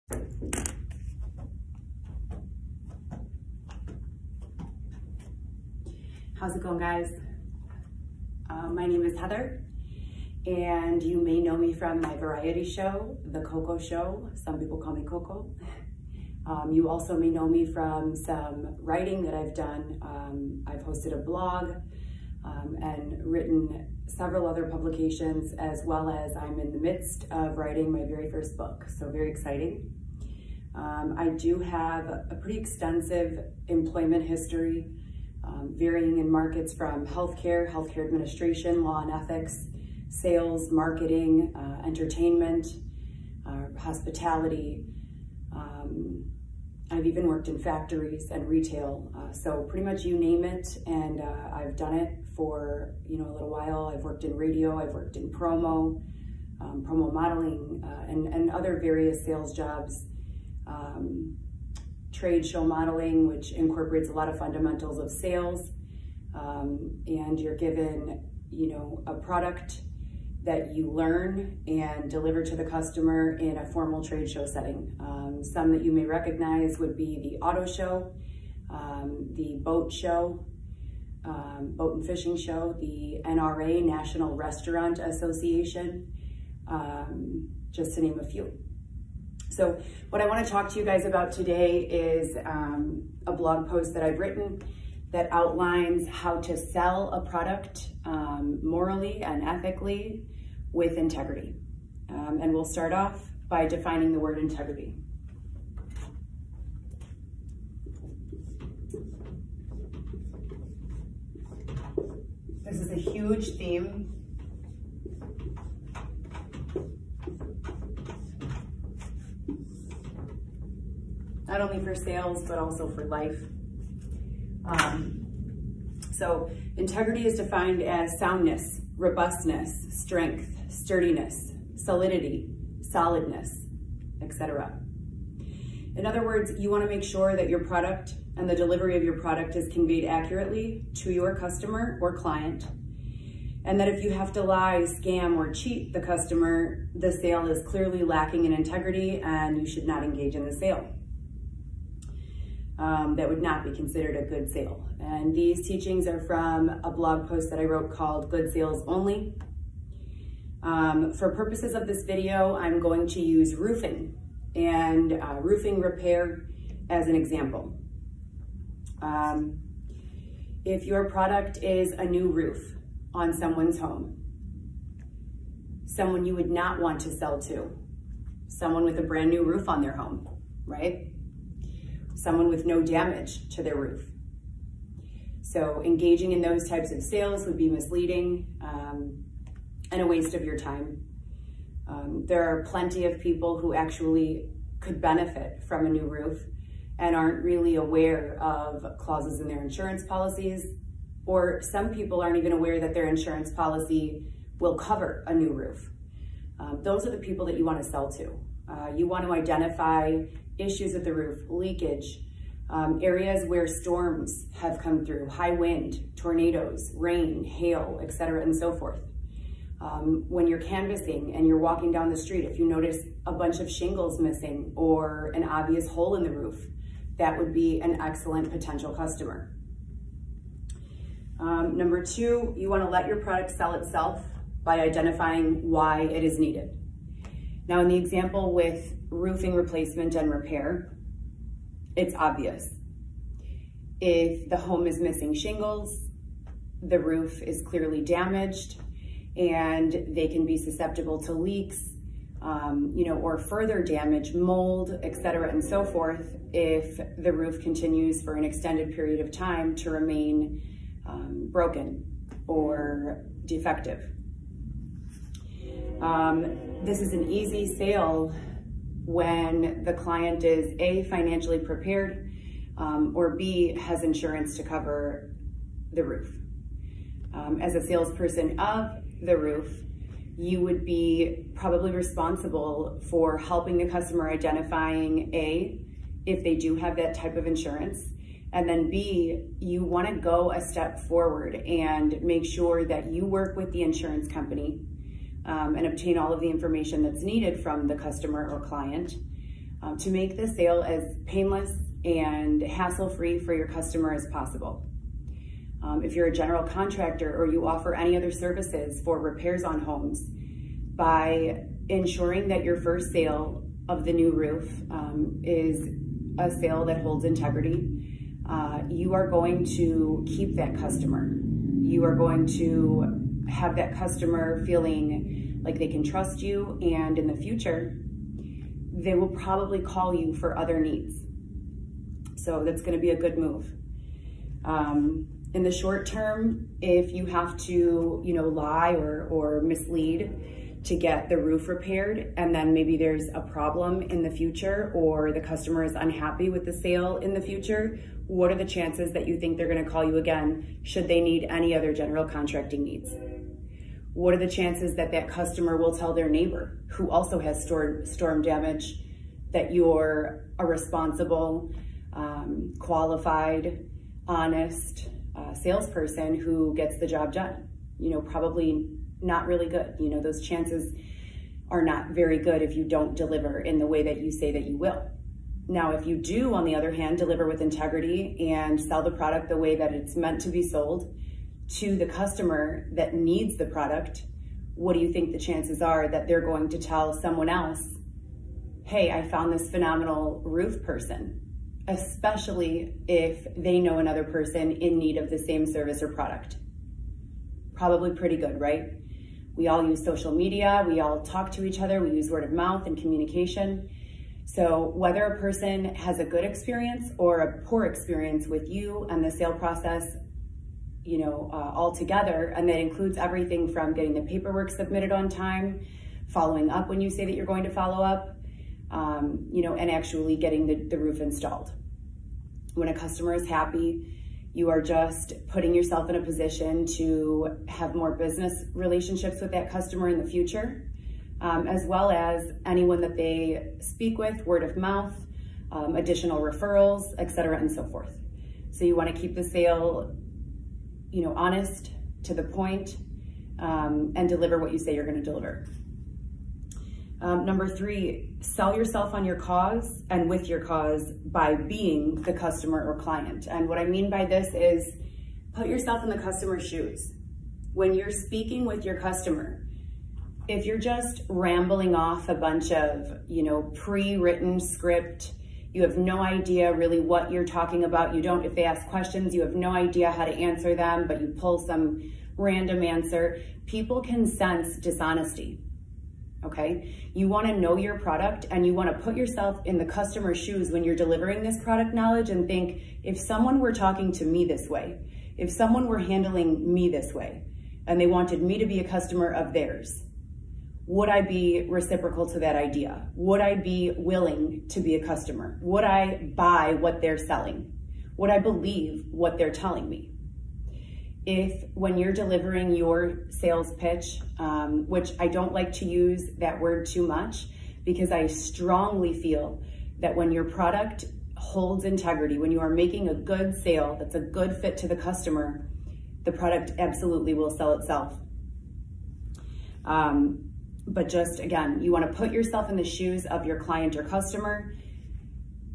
How's it going, guys? My name is Heather, and you may know me from my variety show, The Coco Show. Some people call me Coco. You also may know me from some writing that I've done. I've hosted a blog and written several other publications, as well as I'm in the midst of writing my very first book, so very exciting. I do have a pretty extensive employment history, varying in markets from healthcare administration, law and ethics, sales, marketing, entertainment, hospitality. I've even worked in factories and retail, so pretty much you name it, and I've done it for a little while. I've worked in radio, I've worked in promo modeling, and other various sales jobs. Trade show modeling, which incorporates a lot of fundamentals of sales, and you're given a product that you learn and deliver to the customer in a formal trade show setting. Some that you may recognize would be the auto show, the boat show, boat and fishing show, the NRA, National Restaurant Association, just to name a few. So what I want to talk to you guys about today is a blog post that I've written that outlines how to sell a product morally and ethically with integrity. And we'll start off by defining the word integrity. This is a huge theme. Not only for sales, but also for life. So integrity is defined as soundness, robustness, strength, sturdiness, solidity, solidness, etc. In other words, you want to make sure that your product and the delivery of your product is conveyed accurately to your customer or client, and that if you have to lie, scam, or cheat the customer, the sale is clearly lacking in integrity and you should not engage in the sale. That would not be considered a good sale. And these teachings are from a blog post that I wrote called Good Sales Only. For purposes of this video, I'm going to use roofing and roofing repair as an example. If your product is a new roof on someone's home, someone you would not want to sell to, someone with a brand new roof on their home, right? Someone with no damage to their roof. So engaging in those types of sales would be misleading and a waste of your time. There are plenty of people who actually could benefit from a new roof and aren't really aware of clauses in their insurance policies, or some people aren't even aware that their insurance policy will cover a new roof. Those are the people that you want to sell to. You want to identify issues with the roof, leakage, areas where storms have come through, high wind, tornadoes, rain, hail, etc., and so forth. When you're canvassing and you're walking down the street, if you notice a bunch of shingles missing or an obvious hole in the roof, that would be an excellent potential customer. Number two, you want to let your product sell itself by identifying why it is needed. Now, in the example with roofing replacement and repair, it's obvious. If the home is missing shingles, the roof is clearly damaged, and they can be susceptible to leaks, or further damage, mold, etc., and so forth, if the roof continues for an extended period of time to remain broken or defective. This is an easy sale when the client is A, financially prepared, or B, has insurance to cover the roof. As a salesperson of the roof, you would be probably responsible for helping the customer identifying A, if they do have that type of insurance, and then B, you want to go a step forward and make sure that you work with the insurance company and obtain all of the information that's needed from the customer or client to make the sale as painless and hassle-free for your customer as possible. If you're a general contractor or you offer any other services for repairs on homes, by ensuring that your first sale of the new roof is a sale that holds integrity, you are going to keep that customer. You are going to have that customer feeling like they can trust you, and in the future, they will probably call you for other needs. So that's going to be a good move. In the short term, if you have to, lie or mislead to get the roof repaired, and then maybe there's a problem in the future, or the customer is unhappy with the sale in the future, what are the chances that you think they're going to call you again should they need any other general contracting needs? What are the chances that that customer will tell their neighbor who also has storm damage that you're a responsible, qualified, honest salesperson who gets the job done? Probably not really good. Those chances are not very good if you don't deliver in the way that you say that you will. Now, if you do, on the other hand, deliver with integrity and sell the product the way that it's meant to be sold to the customer that needs the product, what do you think the chances are that they're going to tell someone else, hey, I found this phenomenal roof person, especially if they know another person in need of the same service or product? Probably pretty good, right? We all use social media, we all talk to each other, we use word of mouth and communication. So whether a person has a good experience or a poor experience with you and the sale process, all together, and that includes everything from getting the paperwork submitted on time, following up when you say that you're going to follow up, and actually getting the roof installed. When a customer is happy, you are just putting yourself in a position to have more business relationships with that customer in the future, as well as anyone that they speak with, word of mouth, additional referrals, etc., and so forth. So you want to keep the sale, honest, to the point, and deliver what you say you're going to deliver. Number 3, sell yourself on your cause and with your cause by being the customer or client. And what I mean by this is put yourself in the customer's shoes. When you're speaking with your customer, if you're just rambling off a bunch of, pre-written script, you have no idea really what you're talking about. If they ask questions, you have no idea how to answer them, but you pull some random answer. People can sense dishonesty. Okay, you want to know your product, and you want to put yourself in the customer's shoes when you're delivering this product knowledge and think, if someone were talking to me this way, if someone were handling me this way, and they wanted me to be a customer of theirs, would I be reciprocal to that idea? Would I be willing to be a customer? Would I buy what they're selling? Would I believe what they're telling me? If when you're delivering your sales pitch, which I don't like to use that word too much, because I strongly feel that when your product holds integrity, when you are making a good sale that's a good fit to the customer, the product absolutely will sell itself. But just again, you want to put yourself in the shoes of your client or customer.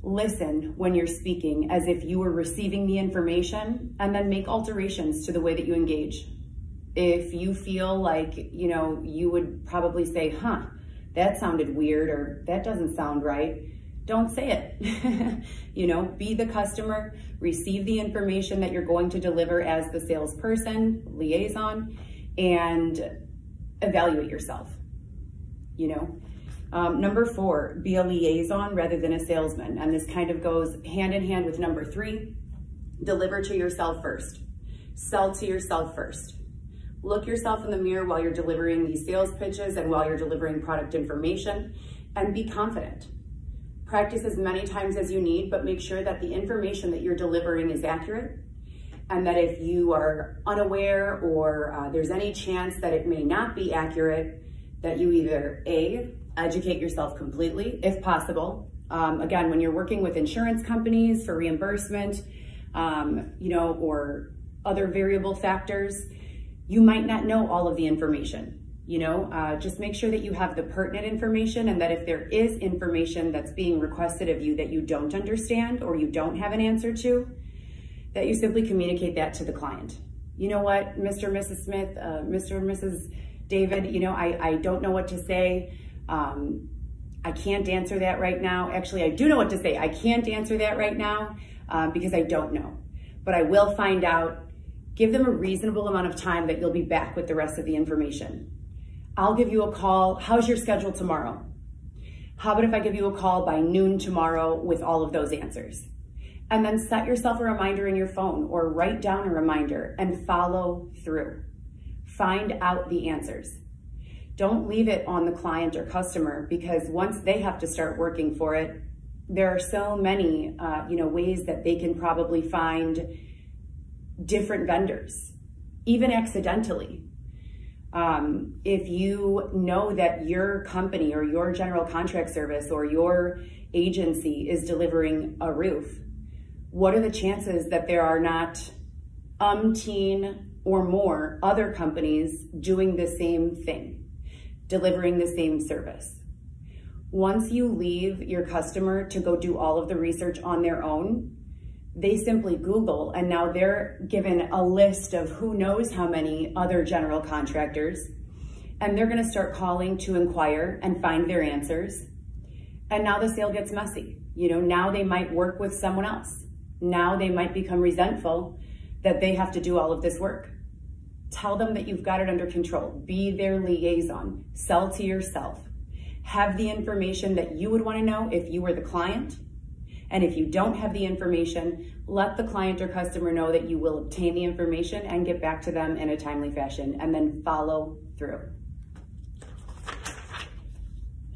Listen when you're speaking as if you were receiving the information, and then make alterations to the way that you engage. If you feel like, you would probably say, that sounded weird, or that doesn't sound right, don't say it. Be the customer, receive the information that you're going to deliver as the salesperson, liaison, and evaluate yourself. Number 4, be a liaison rather than a salesman. And this kind of goes hand in hand with number 3, deliver to yourself first. Sell to yourself first. Look yourself in the mirror while you're delivering these sales pitches and while you're delivering product information, and be confident. Practice as many times as you need, but make sure that the information that you're delivering is accurate, and that if you are unaware or there's any chance that it may not be accurate, that you either A, educate yourself completely, if possible. Again, when you're working with insurance companies for reimbursement, or other variable factors, you might not know all of the information. Just make sure that you have the pertinent information, and that if there is information that's being requested of you that you don't understand or you don't have an answer to, that you simply communicate that to the client. You know what, Mr. and Mrs. Smith, Mr. and Mrs. David, I don't know what to say. I can't answer that right now. Actually, I do know what to say. I can't answer that right now because I don't know, but I will find out. Give them a reasonable amount of time that you'll be back with the rest of the information. I'll give you a call. How's your schedule tomorrow? How about if I give you a call by noon tomorrow with all of those answers? And then set yourself a reminder in your phone or write down a reminder and follow through. Find out the answers. Don't leave it on the client or customer, because once they have to start working for it, there are so many ways that they can probably find different vendors, even accidentally. If you know that your company or your general contract service or your agency is delivering a roof, what are the chances that there are not umpteen or more other companies doing the same thing, delivering the same service? Once you leave your customer to go do all of the research on their own, they simply Google, and now they're given a list of who knows how many other general contractors, and they're gonna start calling to inquire and find their answers. And now the sale gets messy. Now they might work with someone else. Now they might become resentful that they have to do all of this work. Tell them that you've got it under control. Be their liaison. Sell to yourself. Have the information that you would want to know if you were the client. And if you don't have the information, let the client or customer know that you will obtain the information and get back to them in a timely fashion, and then follow through.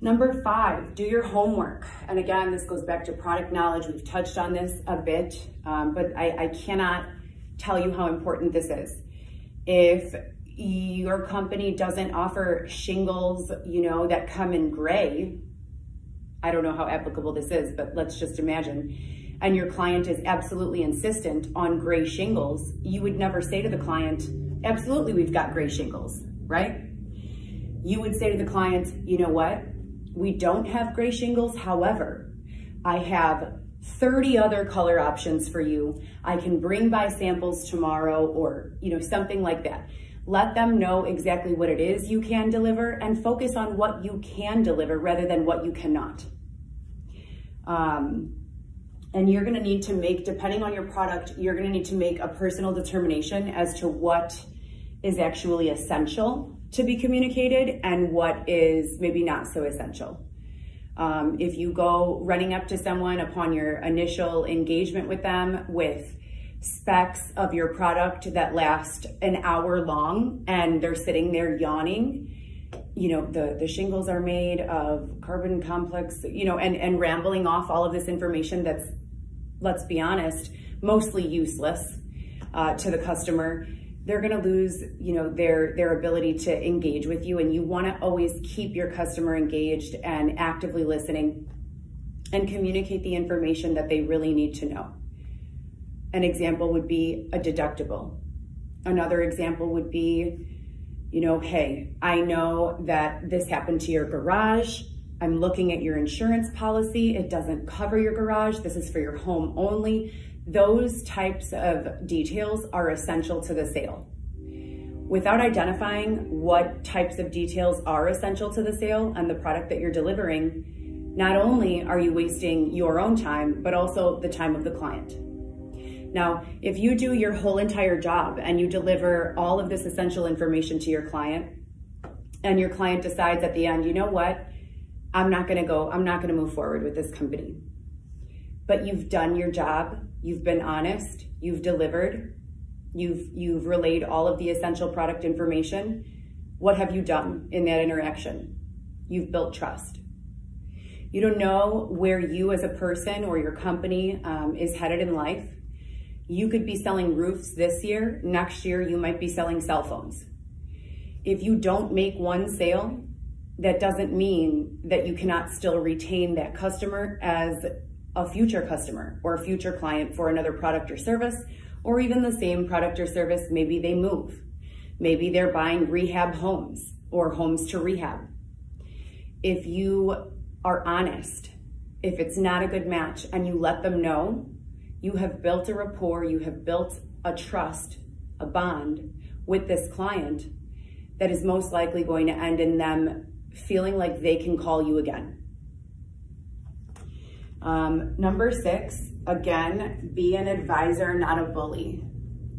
Number 5, do your homework. And again, this goes back to product knowledge. We've touched on this a bit, but I cannot tell you how important this is. If your company doesn't offer shingles, that come in gray, I don't know how applicable this is, but let's just imagine, and your client is absolutely insistent on gray shingles, you would never say to the client, absolutely, we've got gray shingles, right? You would say to the client, you know what? We don't have gray shingles. However, I have 30 other color options for you. I can bring by samples tomorrow, or, something like that. Let them know exactly what it is you can deliver, and focus on what you can deliver rather than what you cannot. And you're gonna need to make, depending on your product, you're gonna need to make a personal determination as to what is actually essential to be communicated and what is maybe not so essential. If you go running up to someone upon your initial engagement with them with specs of your product that last an hour long, and they're sitting there yawning, the shingles are made of carbon complex, and rambling off all of this information that's, let's be honest, mostly useless to the customer, they're gonna lose, their ability to engage with you. And you wanna always keep your customer engaged and actively listening, and communicate the information that they really need to know. An example would be a deductible. Another example would be, hey, I know that this happened to your garage. I'm looking at your insurance policy. It doesn't cover your garage. This is for your home only. Those types of details are essential to the sale. Without identifying what types of details are essential to the sale and the product that you're delivering, not only are you wasting your own time, but also the time of the client. Now, if you do your whole entire job and you deliver all of this essential information to your client, and your client decides at the end, you know what, I'm not gonna move forward with this company. But you've done your job, you've been honest, you've delivered, you've relayed all of the essential product information. What have you done in that interaction? You've built trust. You don't know where you as a person or your company is headed in life. You could be selling roofs this year. Next year, you might be selling cell phones. If you don't make one sale, that doesn't mean that you cannot still retain that customer as a future customer or a future client for another product or service, or even the same product or service. Maybe they move. Maybe they're buying rehab homes. or homes to rehab. If you are honest, if it's not a good match and you let them know, you have built a rapport, you have built a trust, a bond with this client that is most likely going to end in them feeling like they can call you again. Number 6, again, be an advisor, not a bully.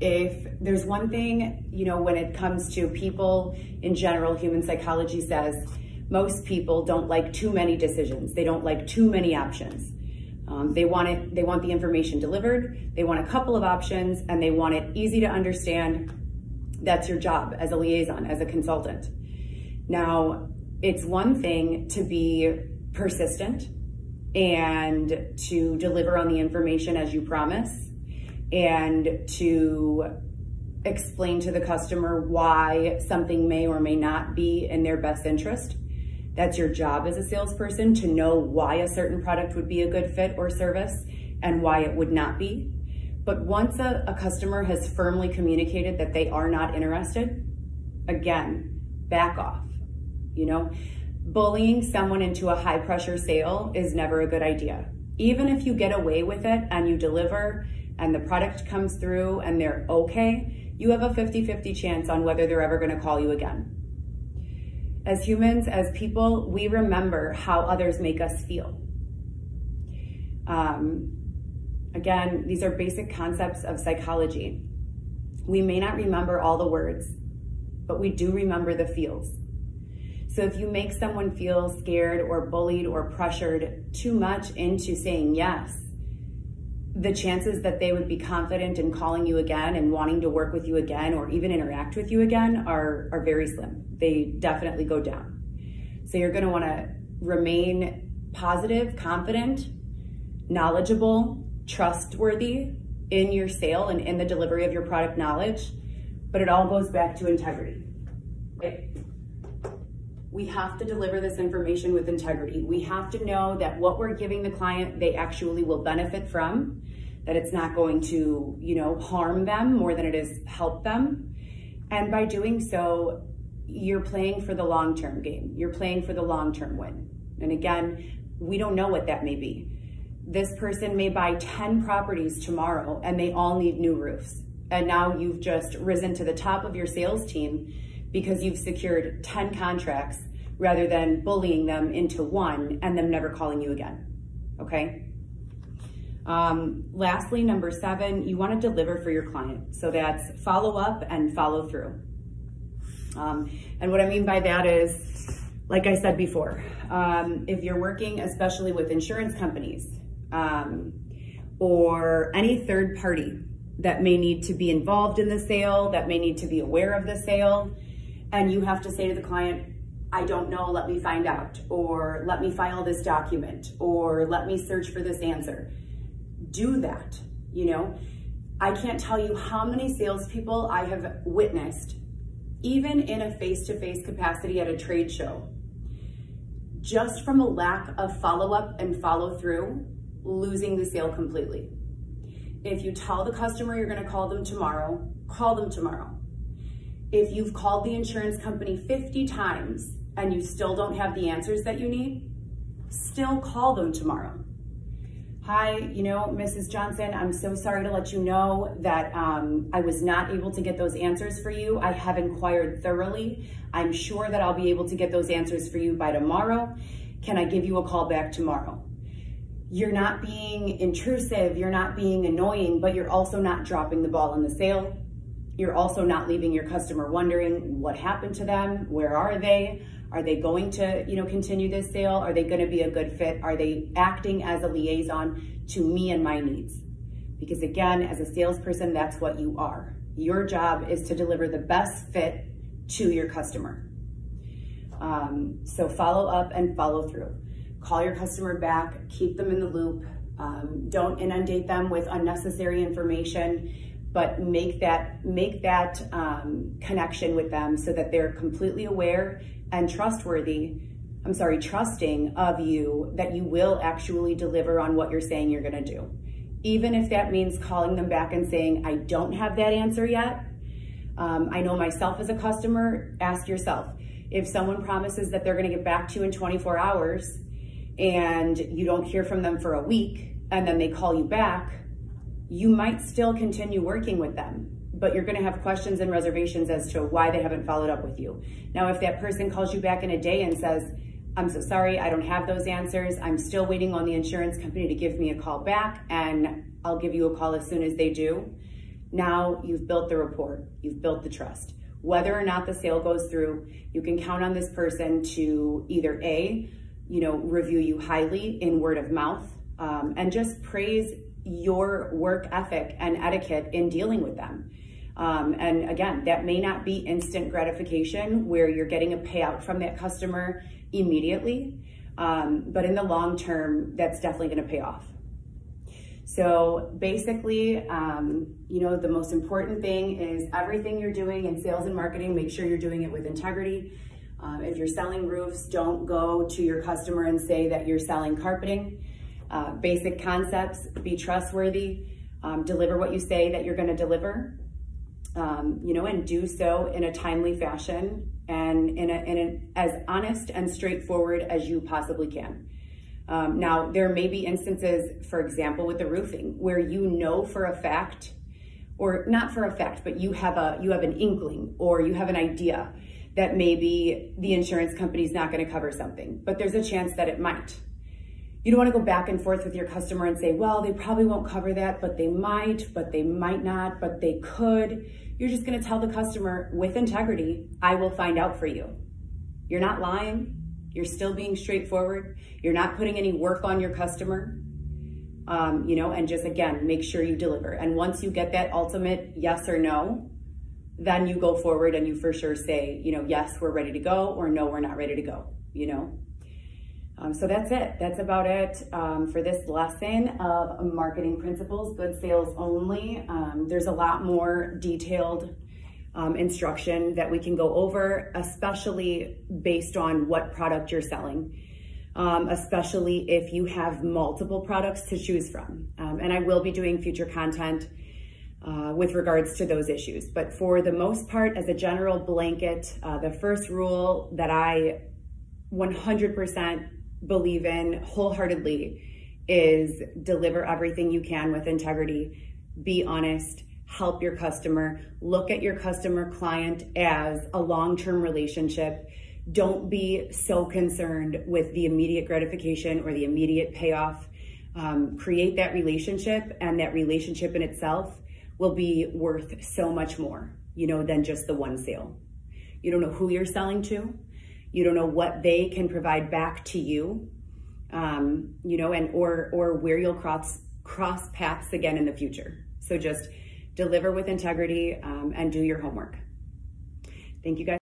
If there's one thing, when it comes to people in general, human psychology says most people don't like too many decisions. They don't like too many options. They want the information delivered. They want a couple of options and they want it easy to understand. That's your job as a liaison, as a consultant. Now, it's one thing to be persistent and to deliver on the information as you promise and to explain to the customer why something may or may not be in their best interest. That's your job as a salesperson, to know why a certain product would be a good fit or service and why it would not be. But once a customer has firmly communicated that they are not interested, again, back off. Bullying someone into a high pressure sale is never a good idea. Even if you get away with it and you deliver and the product comes through and they're okay, you have a 50-50 chance on whether they're ever gonna call you again. As humans, as people, we remember how others make us feel. Again, these are basic concepts of psychology. We may not remember all the words, but we do remember the feels. So if you make someone feel scared or bullied or pressured too much into saying yes, the chances that they would be confident in calling you again and wanting to work with you again or even interact with you again are very slim. They definitely go down. So you're gonna wanna remain positive, confident, knowledgeable, trustworthy in your sale and in the delivery of your product knowledge, but it all goes back to integrity, right? We have to deliver this information with integrity. We have to know that what we're giving the client, they actually will benefit from, that it's not going to, harm them more than it is help them. And by doing so, you're playing for the long-term game. You're playing for the long-term win. And again, we don't know what that may be. This person may buy 10 properties tomorrow and they all need new roofs. And now you've just risen to the top of your sales team because you've secured 10 contracts rather than bullying them into one and them never calling you again, okay? Lastly, number 7, you wanna deliver for your client. So that's follow up and follow through. And what I mean by that is, like I said before, if you're working especially with insurance companies or any third party that may need to be involved in the sale, that may need to be aware of the sale, and you have to say to the client, I don't know, let me find out, or let me file this document, or let me search for this answer. Do that, I can't tell you how many salespeople I have witnessed, even in a face-to-face capacity at a trade show, just from a lack of follow-up and follow-through, losing the sale completely. If you tell the customer you're gonna call them tomorrow, call them tomorrow. If you've called the insurance company 50 times and you still don't have the answers that you need, still call them tomorrow. Hi, Mrs. Johnson, I'm so sorry to let you know that I was not able to get those answers for you. I have inquired thoroughly. I'm sure that I'll be able to get those answers for you by tomorrow. Can I give you a call back tomorrow? You're not being intrusive, you're not being annoying, but you're also not dropping the ball in the sale. You're also not leaving your customer wondering what happened to them, where are they? Are they going to, continue this sale? Are they gonna be a good fit? Are they acting as a liaison to me and my needs? Because again, as a salesperson, that's what you are. Your job is to deliver the best fit to your customer. So follow up and follow through. Call your customer back, keep them in the loop. Don't inundate them with unnecessary information, but make that connection with them so that they're completely aware and trusting of you, that you will actually deliver on what you're saying you're gonna do. Even if that means calling them back and saying, I don't have that answer yet. I know myself as a customer, ask yourself, If someone promises that they're going to get back to you in 24 hours and you don't hear from them for a week and then they call you back, you might still continue working with them, but you're going to have questions and reservations as to why they haven't followed up with you. Now, if that person calls you back in a day and says, I'm so sorry, I don't have those answers, I'm still waiting on the insurance company to give me a call back, and I'll give you a call as soon as they do. Now you've built the rapport, you've built the trust. Whether or not the sale goes through, you can count on this person to either review you highly in word of mouth, and just praise your work ethic and etiquette in dealing with them. And again, that may not be instant gratification where you're getting a payout from that customer immediately, but in the long term, that's definitely going to pay off. So basically, the most important thing is everything you're doing in sales and marketing, make sure you're doing it with integrity. If you're selling roofs, don't go to your customer and say that you're selling carpeting. Basic concepts, be trustworthy, deliver what you say that you're going to deliver, and do so in a timely fashion and in an as honest and straightforward as you possibly can. Now, there may be instances, for example, with the roofing, where you know for a fact, or not for a fact, but you have an inkling or you have an idea that maybe the insurance company's not going to cover something, but there's a chance that it might. You don't want to go back and forth with your customer and say, well, they probably won't cover that, but they might not, but they could. You're just going to tell the customer with integrity, I will find out for you. You're not lying. You're still being straightforward. You're not putting any work on your customer, and just, again, make sure you deliver. And once you get that ultimate yes or no, then you go forward and you for sure say, yes, we're ready to go, or no, we're not ready to go, So that's it. That's about it for this lesson of marketing principles, good sales only. There's a lot more detailed instruction that we can go over, especially based on what product you're selling, especially if you have multiple products to choose from. And I will be doing future content with regards to those issues. But for the most part, as a general blanket, the first rule that I 100% believe in wholeheartedly is deliver everything you can with integrity, be honest, help your customer, look at your customer client as a long-term relationship. Don't be so concerned with the immediate gratification or the immediate payoff. Create that relationship, and that relationship in itself will be worth so much more, than just the one sale. You don't know who you're selling to. You don't know what they can provide back to you, or where you'll cross paths again in the future. So just deliver with integrity and do your homework. Thank you guys.